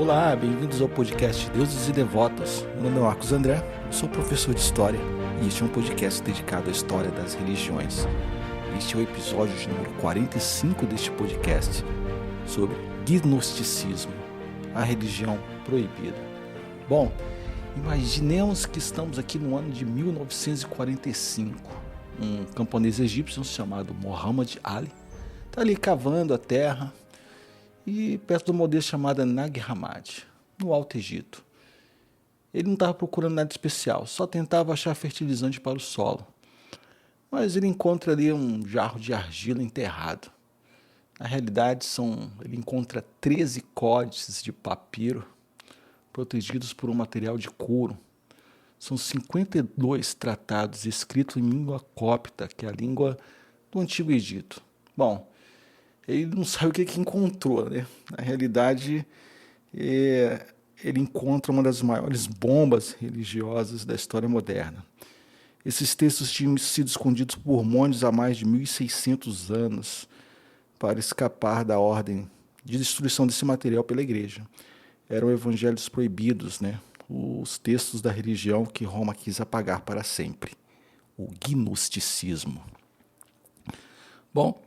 Olá, bem-vindos ao podcast Deuses e Devotos. Meu nome é Marcos André, eu sou professor de História e este é um podcast dedicado à história das religiões. Este é o episódio de número 45 deste podcast sobre gnosticismo, a religião proibida. Bom, imaginemos que estamos aqui no ano de 1945. Um camponês egípcio chamado Muhammad Ali está ali cavando a terra e perto de uma aldeia chamada Nag Hammadi, no Alto Egito. Ele não estava procurando nada especial, só tentava achar fertilizante para o solo. Mas ele encontra ali um jarro de argila enterrado. Na realidade, ele encontra 13 códices de papiro protegidos por um material de couro. São 52 tratados escritos em língua cópita, que é a língua do Antigo Egito. Bom, ele não sabe o que encontrou, né? Na realidade, ele encontra uma das maiores bombas religiosas da história moderna. Esses textos tinham sido escondidos por monges há mais de 1.600 anos para escapar da ordem de destruição desse material pela igreja. Eram evangelhos proibidos, né? Os textos da religião que Roma quis apagar para sempre. O gnosticismo. Bom,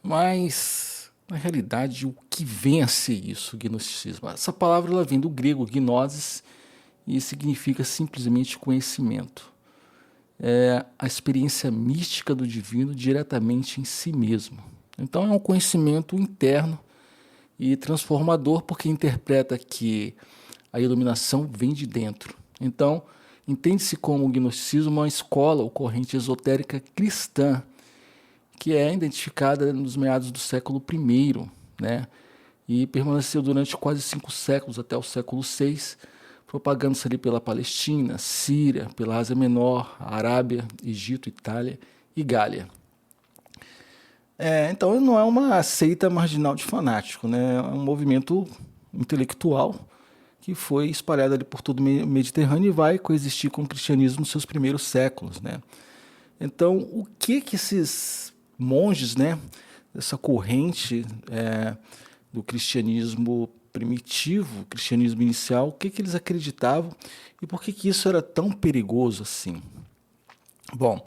mas, na realidade, o que vem a ser isso, o gnosticismo? Essa palavra ela vem do grego gnosis e significa simplesmente conhecimento. É a experiência mística do divino diretamente em si mesmo. Então é um conhecimento interno e transformador porque interpreta que a iluminação vem de dentro. Então, entende-se como o gnosticismo uma escola ou corrente esotérica cristã que é identificada nos meados do século I, né? E permaneceu durante quase 5 séculos, até o século VI, propagando-se ali pela Palestina, Síria, pela Ásia Menor, Arábia, Egito, Itália e Gália. Então não é uma seita marginal de fanático, né? É um movimento intelectual que foi espalhado ali por todo o Mediterrâneo e vai coexistir com o cristianismo nos seus primeiros séculos, né? Então, o que esses monges, né, dessa corrente do cristianismo primitivo, cristianismo inicial, o que eles acreditavam e por que isso era tão perigoso assim? Bom,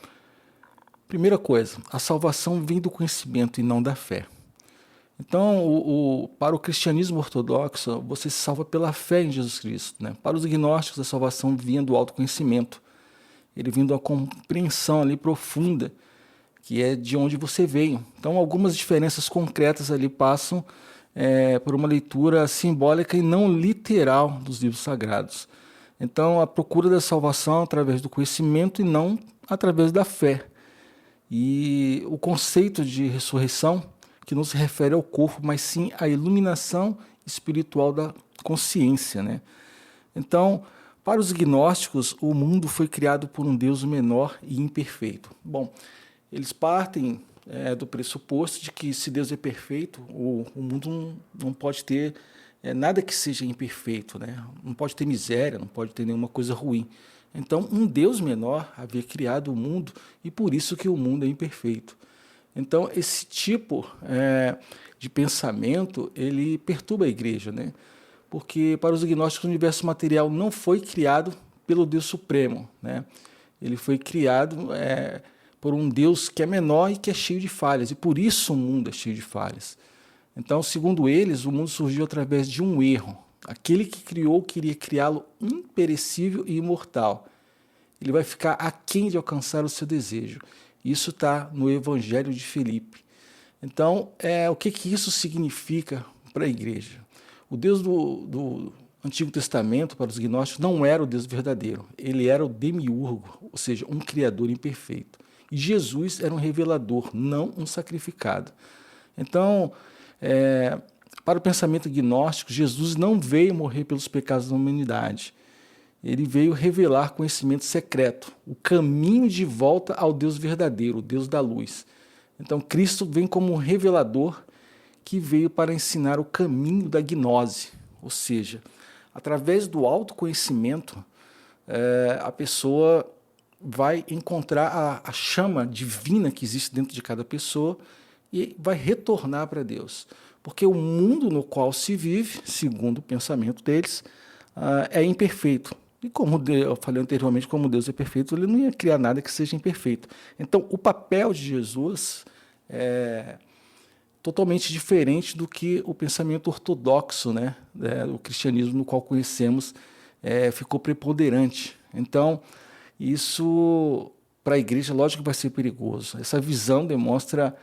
primeira coisa, a salvação vem do conhecimento e não da fé. Então, para o cristianismo ortodoxo, você se salva pela fé em Jesus Cristo, né? Para os gnósticos, a salvação vinha do autoconhecimento. Ele vinha de uma compreensão ali profunda, que é de onde você veio. Então, algumas diferenças concretas ali passam por uma leitura simbólica e não literal dos livros sagrados. Então, a procura da salvação através do conhecimento e não através da fé. E o conceito de ressurreição, que não se refere ao corpo, mas sim à iluminação espiritual da consciência, né? Então, para os gnósticos, o mundo foi criado por um Deus menor e imperfeito. Bom, eles partem do pressuposto de que se Deus é perfeito, o mundo não pode ter nada que seja imperfeito, né? Não pode ter miséria, não pode ter nenhuma coisa ruim. Então, um Deus menor havia criado o mundo e por isso que o mundo é imperfeito. Então, esse tipo de pensamento, ele perturba a igreja, né? Porque para os gnósticos o universo material não foi criado pelo Deus Supremo, né? Ele foi criado por um Deus que é menor e que é cheio de falhas, e por isso o mundo é cheio de falhas. Então, segundo eles, o mundo surgiu através de um erro. Aquele que criou queria criá-lo imperecível e imortal. Ele vai ficar aquém de alcançar o seu desejo. Isso está no Evangelho de Filipe. Então, o que isso significa para a igreja? O Deus do Antigo Testamento, para os gnósticos, não era o Deus verdadeiro. Ele era o demiurgo, ou seja, um criador imperfeito. E Jesus era um revelador, não um sacrificado. Então, para o pensamento gnóstico, Jesus não veio morrer pelos pecados da humanidade. Ele veio revelar conhecimento secreto, o caminho de volta ao Deus verdadeiro, o Deus da luz. Então, Cristo vem como um revelador que veio para ensinar o caminho da gnose, ou seja, através do autoconhecimento, a pessoa vai encontrar a chama divina que existe dentro de cada pessoa e vai retornar para Deus. Porque o mundo no qual se vive, segundo o pensamento deles, é imperfeito. E como eu falei anteriormente, como Deus é perfeito, ele não ia criar nada que seja imperfeito. Então, o papel de Jesus é totalmente diferente do que o pensamento ortodoxo, né? O cristianismo no qual conhecemos ficou preponderante. Então, isso para a igreja, lógico que vai ser perigoso. Essa visão demonstra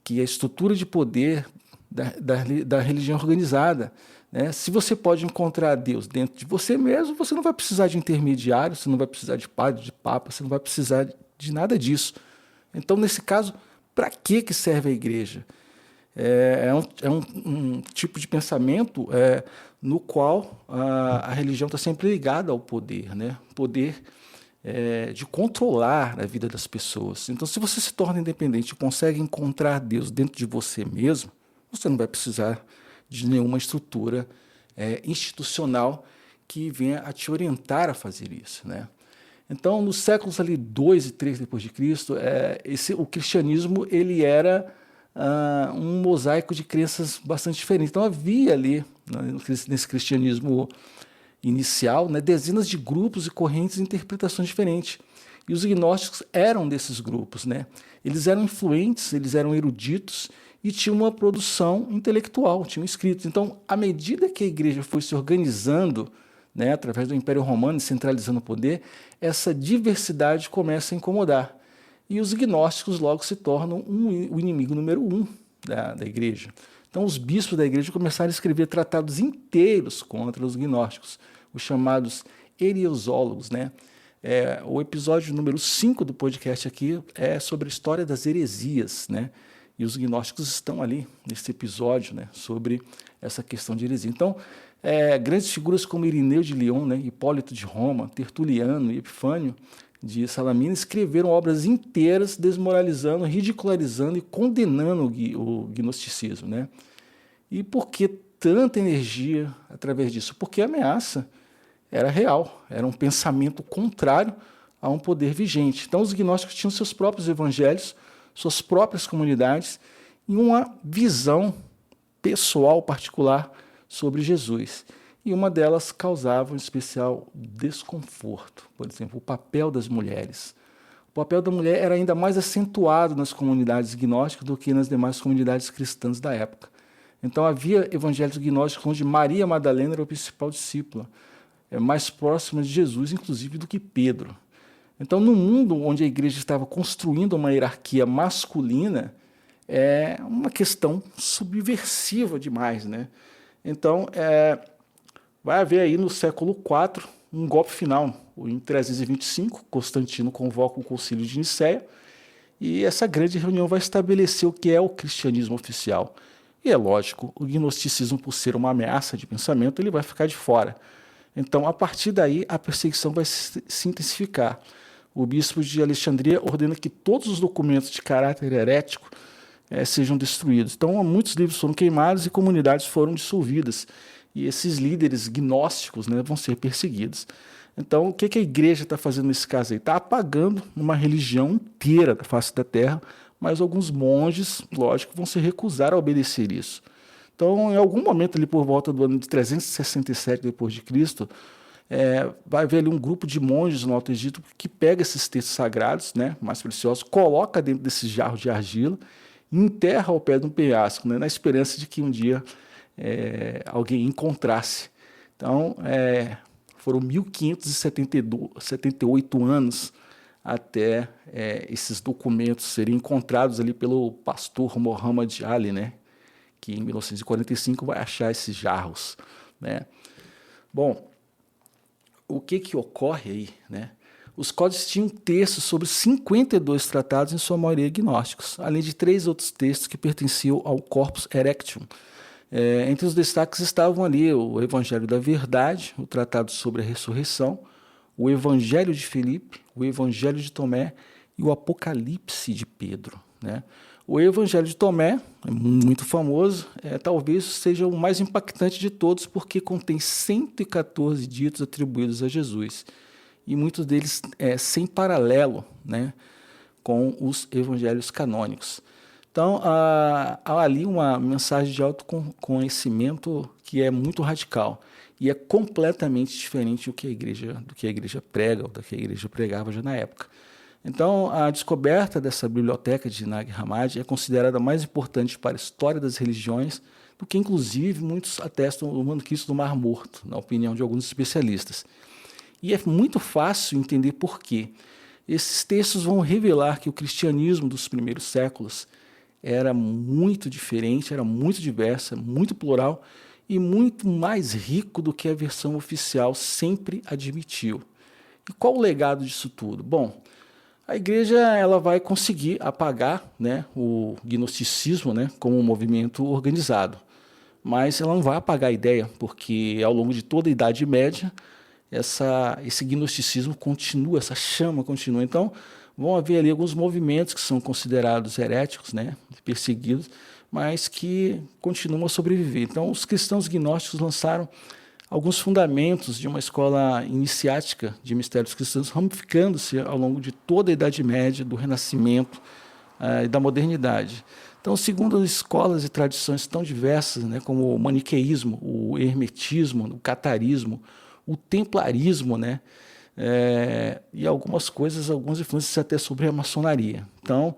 que a estrutura de poder da religião organizada, né? Se você pode encontrar Deus dentro de você mesmo, você não vai precisar de intermediário, você não vai precisar de padre, de papa, você não vai precisar de nada disso. Então, nesse caso, para que serve a igreja? É um tipo de pensamento no qual a religião está sempre ligada ao poder, né? Poder de controlar a vida das pessoas. Então, se você se torna independente e consegue encontrar Deus dentro de você mesmo, você não vai precisar de nenhuma estrutura institucional que venha a te orientar a fazer isso, né? Então, nos séculos ali 2 e 3 depois de Cristo, o cristianismo ele era um mosaico de crenças bastante diferentes. Então, havia ali, nesse cristianismo inicial, né, dezenas de grupos e correntes de interpretações diferentes. E os gnósticos eram desses grupos, né? Eles eram influentes, eles eram eruditos e tinham uma produção intelectual, tinham escritos. Então, à medida que a igreja foi se organizando, né, através do Império Romano e centralizando o poder, essa diversidade começa a incomodar. E os gnósticos logo se tornam o inimigo número 1 da igreja. Então, os bispos da igreja começaram a escrever tratados inteiros contra os gnósticos, os chamados heresiólogos, né? O episódio número 5 do podcast aqui é sobre a história das heresias, né? E os gnósticos estão ali nesse episódio, né, sobre essa questão de heresia. Então, grandes figuras como Irineu de Lyon, né, Hipólito de Roma, Tertuliano e Epifânio de Salamina escreveram obras inteiras desmoralizando, ridicularizando e condenando o gnosticismo, né? E por que tanta energia através disso? Porque a ameaça era real, era um pensamento contrário a um poder vigente. Então os gnósticos tinham seus próprios evangelhos, suas próprias comunidades e uma visão pessoal particular sobre Jesus. E uma delas causava um especial desconforto. Por exemplo, o papel das mulheres. O papel da mulher era ainda mais acentuado nas comunidades gnósticas do que nas demais comunidades cristãs da época. Então havia evangelhos gnósticos onde Maria Madalena era o principal discípula, mais próxima de Jesus, inclusive, do que Pedro. Então, no mundo onde a igreja estava construindo uma hierarquia masculina, é uma questão subversiva demais, né? Então, vai haver aí no século IV um golpe final. Em 325, Constantino convoca o Concílio de Nicéia e essa grande reunião vai estabelecer o que é o cristianismo oficial. E é lógico, o gnosticismo, por ser uma ameaça de pensamento, ele vai ficar de fora. Então, a partir daí, a perseguição vai se intensificar. O bispo de Alexandria ordena que todos os documentos de caráter herético sejam destruídos. Então, muitos livros foram queimados e comunidades foram dissolvidas. E esses líderes gnósticos, né, vão ser perseguidos. Então, o que a igreja está fazendo nesse caso aí? Está apagando uma religião inteira da face da terra, mas alguns monges, lógico, vão se recusar a obedecer isso. Então, em algum momento ali por volta do ano de 367 depois de Cristo, vai haver ali um grupo de monges no Alto Egito que pega esses textos sagrados, né, mais preciosos, coloca dentro desses jarros de argila e enterra ao pé de um penhasco, né, na esperança de que um dia alguém encontrasse. Então, foram 1578 anos até esses documentos serem encontrados ali pelo pastor Muhammad Ali, né, que em 1945 vai achar esses jarros, né? Bom, o que ocorre aí, né? Os códices tinham textos sobre 52 tratados, em sua maioria gnósticos, além de 3 outros textos que pertenciam ao Corpus Erectium. Entre os destaques estavam ali o Evangelho da Verdade, o Tratado sobre a Ressurreição, o Evangelho de Filipe, o Evangelho de Tomé e o Apocalipse de Pedro, né? O Evangelho de Tomé é muito famoso, talvez seja o mais impactante de todos, porque contém 114 ditos atribuídos a Jesus, e muitos deles sem paralelo, né, com os evangelhos canônicos. Então, há ali uma mensagem de autoconhecimento que é muito radical e é completamente diferente do que a igreja prega, ou do que a igreja pregava já na época. Então, a descoberta dessa biblioteca de Nag Hammadi é considerada mais importante para a história das religiões do que, inclusive, muitos atestam o manuscrito do Mar Morto, na opinião de alguns especialistas. E é muito fácil entender por quê. Esses textos vão revelar que o cristianismo dos primeiros séculos era muito diferente, era muito diversa, muito plural e muito mais rico do que a versão oficial sempre admitiu. E qual o legado disso tudo? Bom, a igreja ela vai conseguir apagar, né, o gnosticismo, né, como um movimento organizado, mas ela não vai apagar a ideia, porque ao longo de toda a Idade Média esse gnosticismo continua, essa chama continua. Então, vão haver ali alguns movimentos que são considerados heréticos, né, perseguidos, mas que continuam a sobreviver. Então, os cristãos gnósticos lançaram alguns fundamentos de uma escola iniciática de mistérios cristãos, ramificando-se ao longo de toda a Idade Média, do Renascimento e da modernidade. Então, segundo as escolas e tradições tão diversas, né, como o maniqueísmo, o hermetismo, o catarismo, o templarismo, né, e algumas coisas, algumas influências até sobre a maçonaria. Então,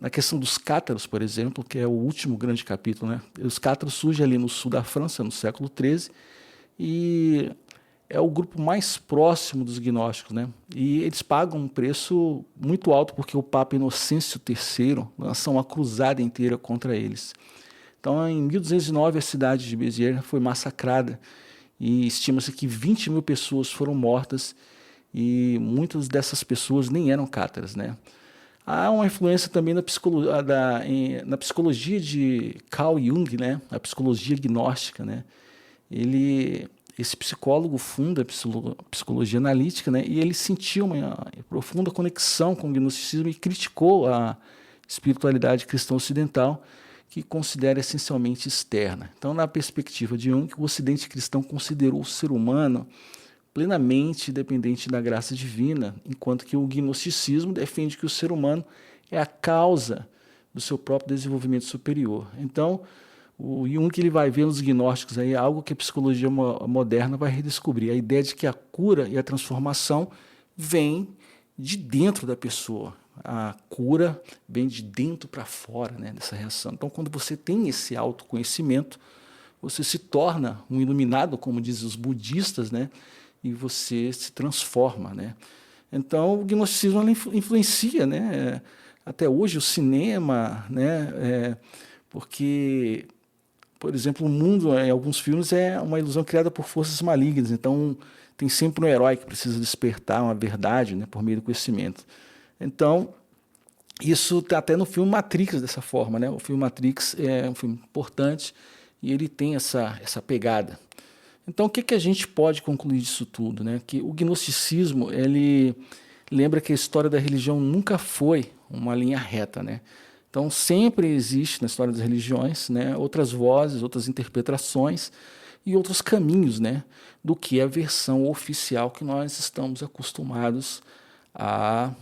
na questão dos cátaros, por exemplo, que é o último grande capítulo, né, os cátaros surgem ali no sul da França, no século XIII, e é o grupo mais próximo dos gnósticos, né? E eles pagam um preço muito alto porque o Papa Inocêncio III lança uma cruzada inteira contra eles. Então, em 1209, a cidade de Béziers foi massacrada e estima-se que 20 mil pessoas foram mortas e muitas dessas pessoas nem eram cátaras, né? Há uma influência também na psicologia de Carl Jung, né? A psicologia gnóstica, né? Esse psicólogo funda a psicologia analítica, né? E ele sentiu uma profunda conexão com o gnosticismo e criticou a espiritualidade cristã ocidental, que considera essencialmente externa. Então, na perspectiva de Jung, o Ocidente cristão considerou o ser humano plenamente dependente da graça divina, enquanto que o gnosticismo defende que o ser humano é a causa do seu próprio desenvolvimento superior. Então, o Jung ele vai ver nos gnósticos aí algo que a psicologia moderna vai redescobrir, a ideia de que a cura e a transformação vem de dentro da pessoa. A cura vem de dentro para fora, né, dessa reação. Então, quando você tem esse autoconhecimento, você se torna um iluminado, como dizem os budistas, né, e você se transforma, né. Então, o gnosticismo influencia, né, até hoje o cinema, né, porque, por exemplo, o mundo, em alguns filmes, é uma ilusão criada por forças malignas. Então, tem sempre um herói que precisa despertar uma verdade, né, por meio do conhecimento. Então, isso está até no filme Matrix dessa forma, né? O filme Matrix é um filme importante e ele tem essa pegada. Então, o que a gente pode concluir disso tudo, né? Que o gnosticismo, ele lembra que a história da religião nunca foi uma linha reta, né? Então, sempre existe na história das religiões, né, outras vozes, outras interpretações e outros caminhos, né, do que a versão oficial que nós estamos acostumados a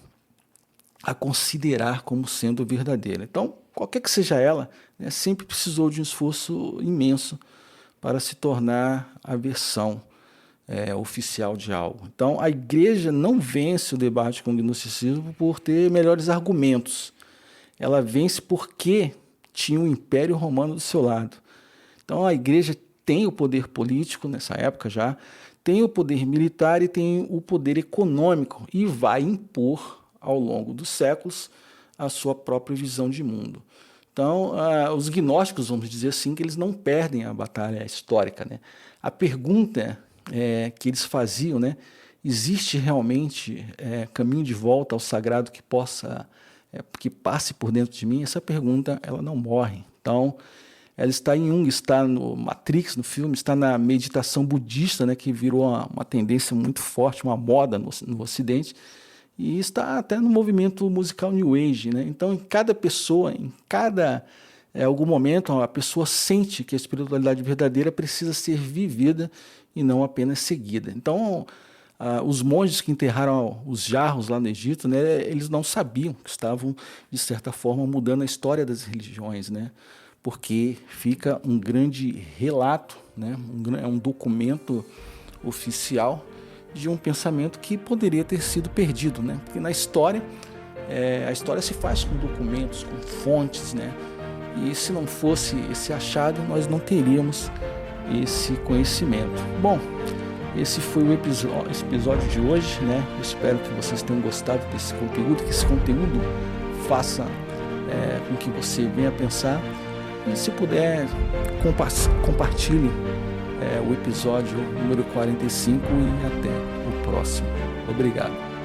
considerar como sendo verdadeira. Então, qualquer que seja ela, né, sempre precisou de um esforço imenso para se tornar a versão oficial de algo. Então, a igreja não vence o debate com o gnosticismo por ter melhores argumentos. Ela vence porque tinha o Império Romano do seu lado. Então, a igreja tem o poder político nessa época já, tem o poder militar e tem o poder econômico e vai impor ao longo dos séculos a sua própria visão de mundo. Então, os gnósticos, vamos dizer assim, que eles não perdem a batalha histórica, né? A pergunta que eles faziam, né? Existe realmente caminho de volta ao sagrado que que passe por dentro de mim? Essa pergunta ela não morre. Então, ela está em Jung, está no Matrix, no filme, está na meditação budista, né? Que virou uma tendência muito forte, uma moda no Ocidente. E está até no movimento musical New Age, né? Então, em cada pessoa, algum momento, a pessoa sente que a espiritualidade verdadeira precisa ser vivida e não apenas seguida. Então, Os monges que enterraram os jarros lá no Egito, né, eles não sabiam que estavam, de certa forma, mudando a história das religiões, né, porque fica um grande relato, né, é um documento oficial de um pensamento que poderia ter sido perdido, né, porque na história, a história se faz com documentos, com fontes, né, e se não fosse esse achado, nós não teríamos esse conhecimento. Bom, esse foi esse episódio de hoje, né? Eu espero que vocês tenham gostado desse conteúdo, que esse conteúdo faça com que você venha pensar. E se puder, compartilhe o episódio número 45 e até o próximo. Obrigado.